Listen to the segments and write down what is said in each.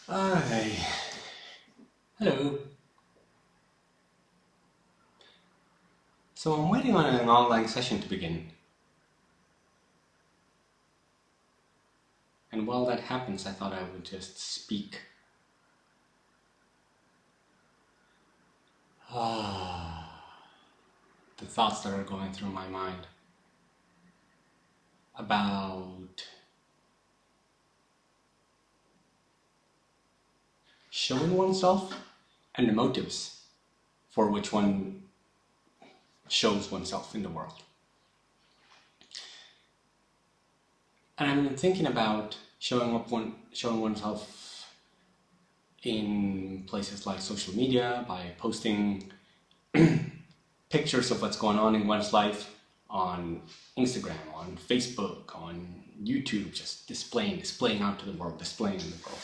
Hi. Hello. So I'm waiting on an online session to begin. And while that happens, I thought I would just speak. The thoughts that are going through my mind about showing oneself and the motives for which one shows oneself in the world. And I've been thinking about showing oneself in places like social media by posting pictures of what's going on in one's life on Instagram, on Facebook, on YouTube, just displaying out to the world, displaying in the world.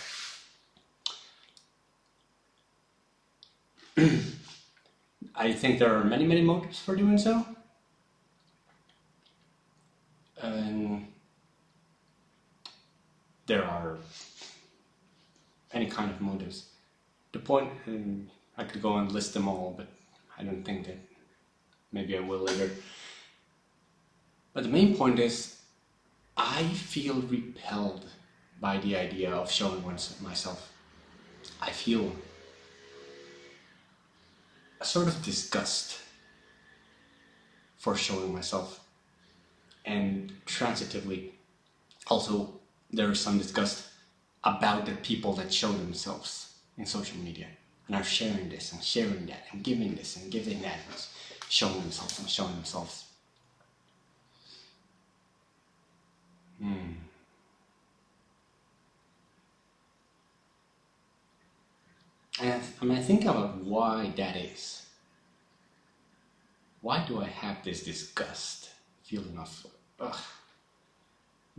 I think there are many, many motives for doing so. And there are any kind of motives. The point, I could go and list them all, but I don't think that. Maybe I will later. But the main point is, I feel repelled by the idea of showing myself. I feel a sort of disgust for showing myself. And transitively, also there is some disgust about the people that show themselves in social media and are sharing this and sharing that and giving this and giving that, and showing themselves and showing themselves. And I think about why that is. Why do I have this disgust, feeling of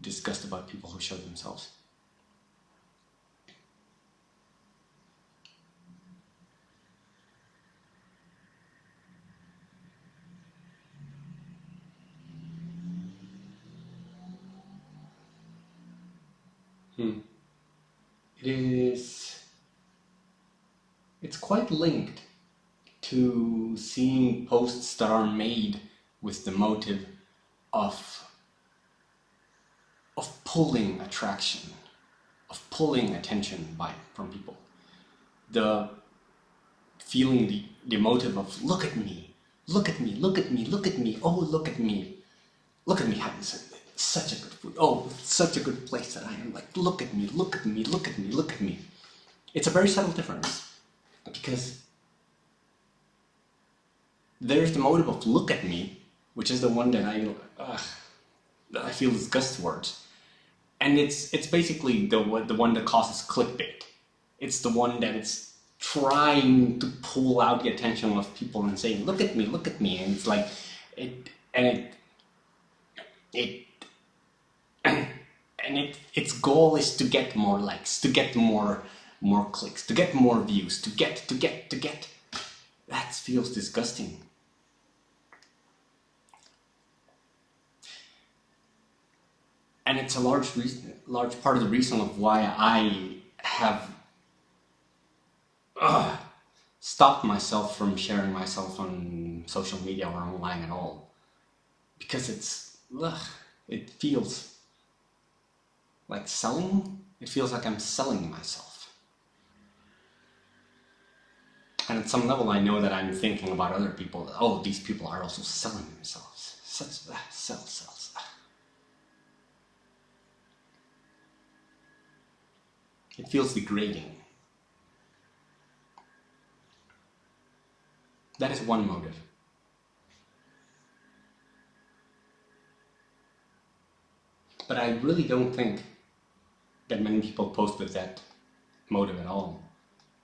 disgust about people who show themselves? It's quite linked to seeing posts that are made with the motive of pulling attraction, of pulling attention from people. The feeling, the motive of look at me, look at me, look at me, look at me, oh look at me having such a good food, oh such a good place that I am, like look at me, look at me, look at me, look at me. It's a very subtle difference, because there's the motive of look at me, which is the one that I feel disgust towards, and it's basically the one that causes clickbait. It's the one that it's trying to pull out the attention of people and saying, "Look at me, look at me," and it's like its goal is to get more likes, to get more clicks, to get more views, to get. That feels disgusting. And it's a large part of the reason of why I have stopped myself from sharing myself on social media or online at all, because it feels like selling. It feels like I'm selling myself, and at some level I know that I'm thinking about other people. Oh, these people are also selling themselves. Sells. It feels degrading. That is one motive. But I really don't think that many people post with that motive at all.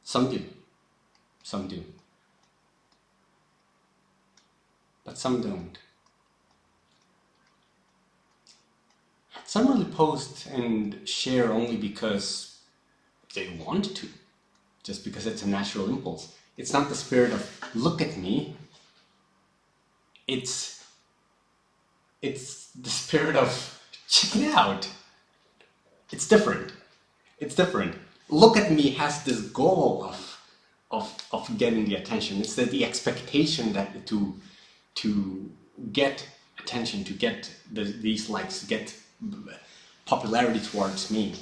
Some do. Some do. But some don't. Some really post and share only because they want to, just because it's a natural impulse. It's not the spirit of look at me. It's the spirit of check it out. It's different. It's different. look at me has this goal of getting the attention. It's the expectation that to get attention, to get these likes, to get popularity towards me.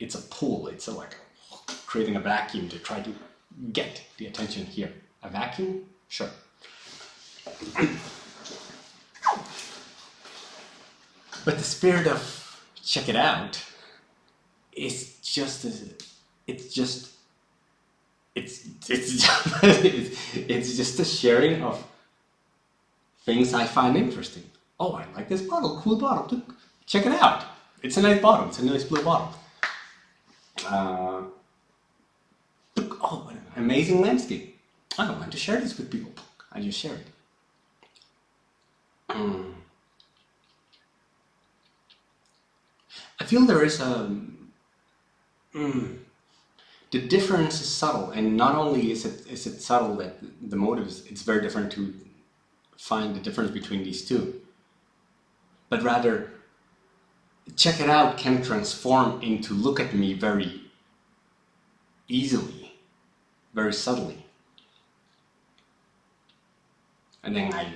It's a pull. It's like creating a vacuum to try to get the attention here. A vacuum? Sure. But the spirit of check it out is just it's just a sharing of things I find interesting. Oh, I like this bottle, cool bottle. Check it out. It's a nice bottle. It's a nice blue bottle. Oh, what an amazing landscape. I want to share this with people. I just share it. I feel there is the difference is subtle, and not only is it subtle that the motives, it's very different to find the difference between these two, but rather check it out can transform into look at me very easily, very subtly. And then I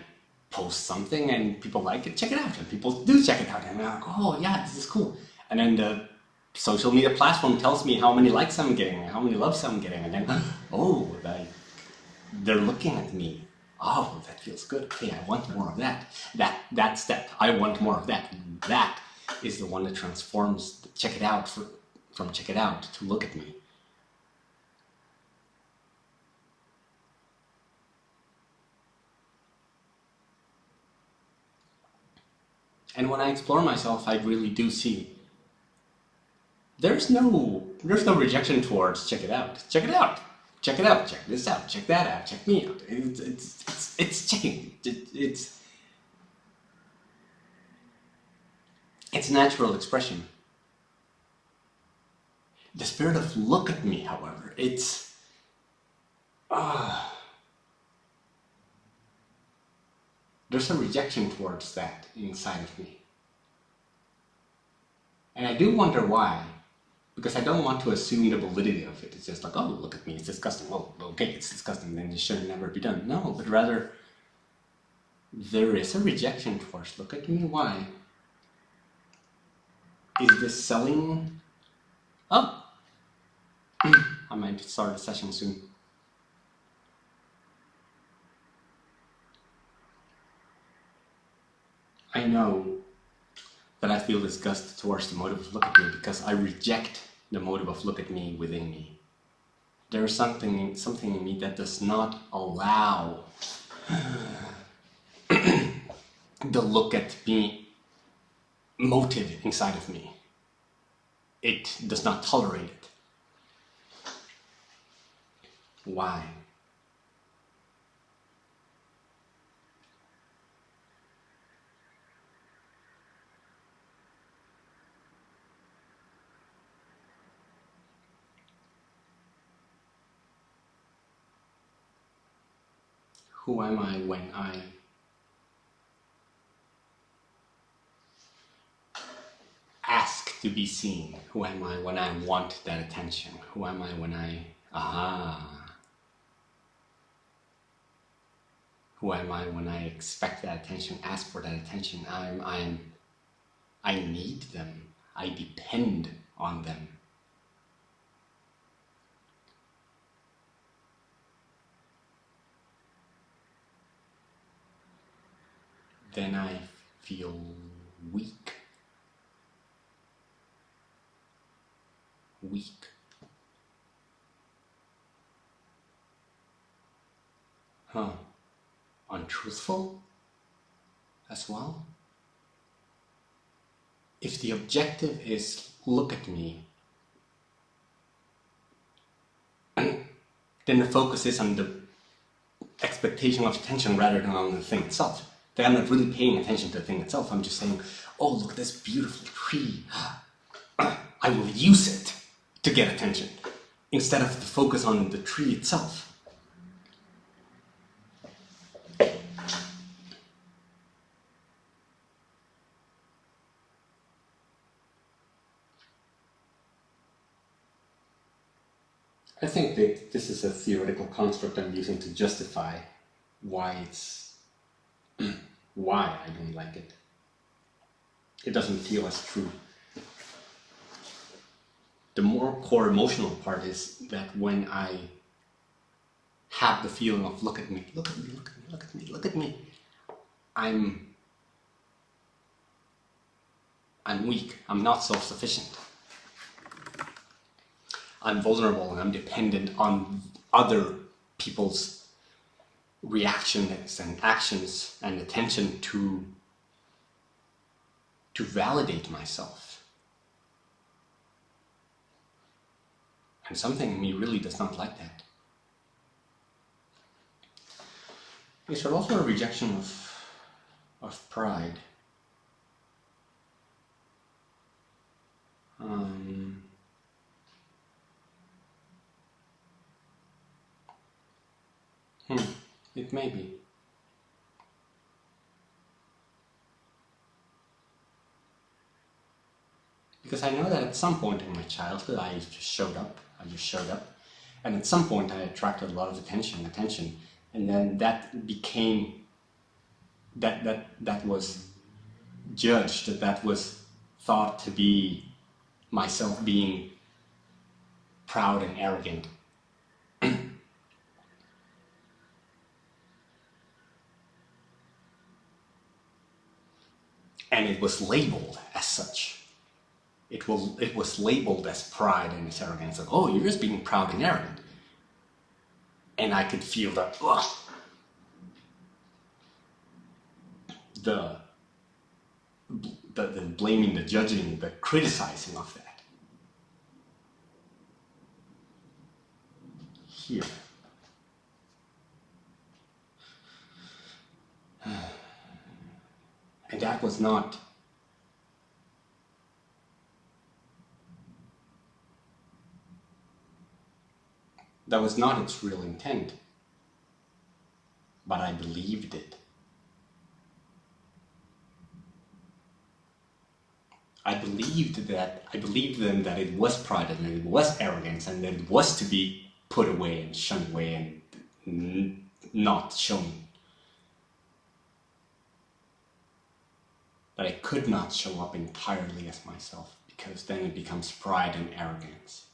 post something and people like it, check it out, and people do check it out, and I'm like, oh yeah, this is cool. And then the social media platform tells me how many likes I'm getting, how many loves I'm getting, and then, oh, they're looking at me. Oh, that feels good. Okay, I want more of that. That step, I want more of that. That is the one that transforms the check it out from check it out to look at me. And when I explore myself, I really do see there's no rejection towards check it out. Check it out. Check it out. Check this out. Check that out. Check me out. It's checking. It's natural expression. The spirit of look at me, however, it's there's a rejection towards that inside of me. And I do wonder why, because I don't want to assume the validity of it. It's just like, oh, look at me, it's disgusting. Oh, okay, it's disgusting, then it should never be done. No, but rather, there is a rejection towards look at me. Why? Is this selling? Oh, I might start a session soon. I know that I feel disgust towards the motive of look at me because I reject the motive of look at me within me. There is something in me that does not allow the look at me motive inside of me. It does not tolerate it. Why? Who am I when I ask to be seen? Who am I when I want that attention? Who am I when I, Who am I when I expect that attention, ask for that attention? I need them. I depend on them. Then I feel weak. Weak. Untruthful as well. If the objective is look at me, then the focus is on the expectation of attention rather than on the thing itself. Then I'm not really paying attention to the thing itself. I'm just saying, oh, look at this beautiful tree. I will use it to get attention instead of the focus on the tree itself. I think that this is a theoretical construct I'm using to justify why it's why I don't like it. It doesn't feel as true. The more core emotional part is that when I have the feeling of look at me, look at me, look at me, look at me, look at me, I'm weak, I'm not self-sufficient. I'm vulnerable and I'm dependent on other people's reactions and actions and attention to validate myself. And something in me really does not like that. It's also a rejection of pride. It may be. Because I know that at some point in my childhood I just showed up. And at some point I attracted a lot of attention, and then that became, that was judged, that was thought to be myself being proud and arrogant. And it was labeled as such. It was labeled as pride and as arrogance. Like, oh, you're just being proud and arrogant. And I could feel that, the blaming, the judging, the criticizing of that. Here. And that was not its real intent, but I believed it. I believed them that it was pride and that it was arrogance and that it was to be put away and shunned away and not shown. That I could not show up entirely as myself, because then it becomes pride and arrogance.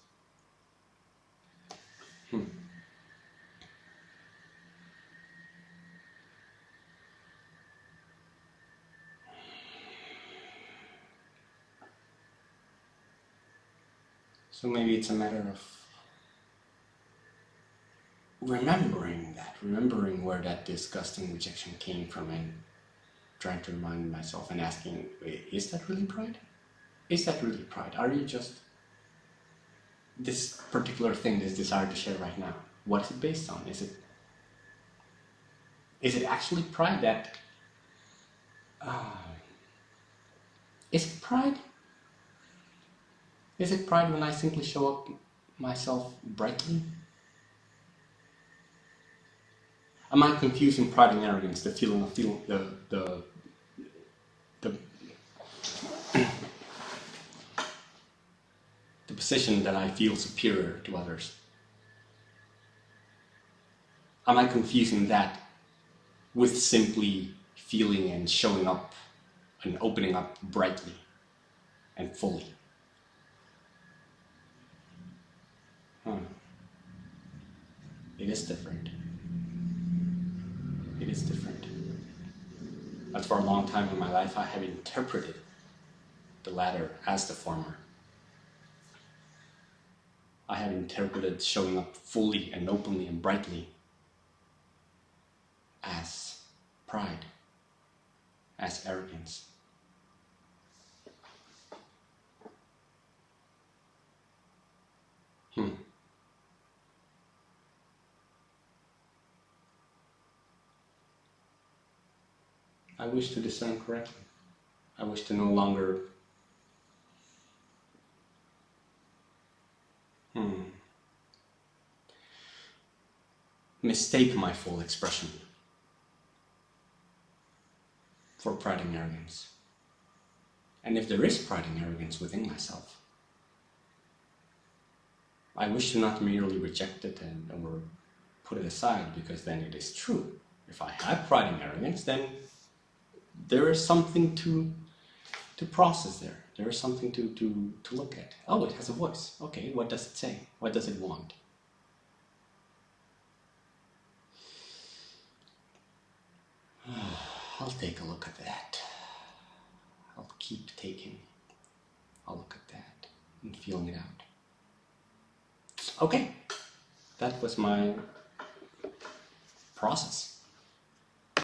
So maybe it's a matter of remembering where that disgusting rejection came from, and trying to remind myself and asking, wait, is that really pride? Is that really pride? Are you just this particular thing, this desire to share right now? What is it based on? Is it actually pride that... is it pride? Is it pride when I simply show up myself brightly? Am I confusing pride and arrogance, the feeling of the position that I feel superior to others? Am I confusing that with simply feeling and showing up and opening up brightly and fully? It is different. It is different. But for a long time in my life, I have interpreted the latter as the former. I have interpreted showing up fully and openly and brightly as pride, as arrogance. I wish to discern correctly. I wish to no longer mistake my full expression for pride and arrogance. And if there is pride and arrogance within myself, I wish to not merely reject it or put it aside, because then it is true. If I have pride and arrogance, then there is something to process there. There is something to look at. Oh, it has a voice. Okay, what does it say? What does it want? I'll take a look at that. I'll keep taking a look at that and feeling it out. Okay, that was my process.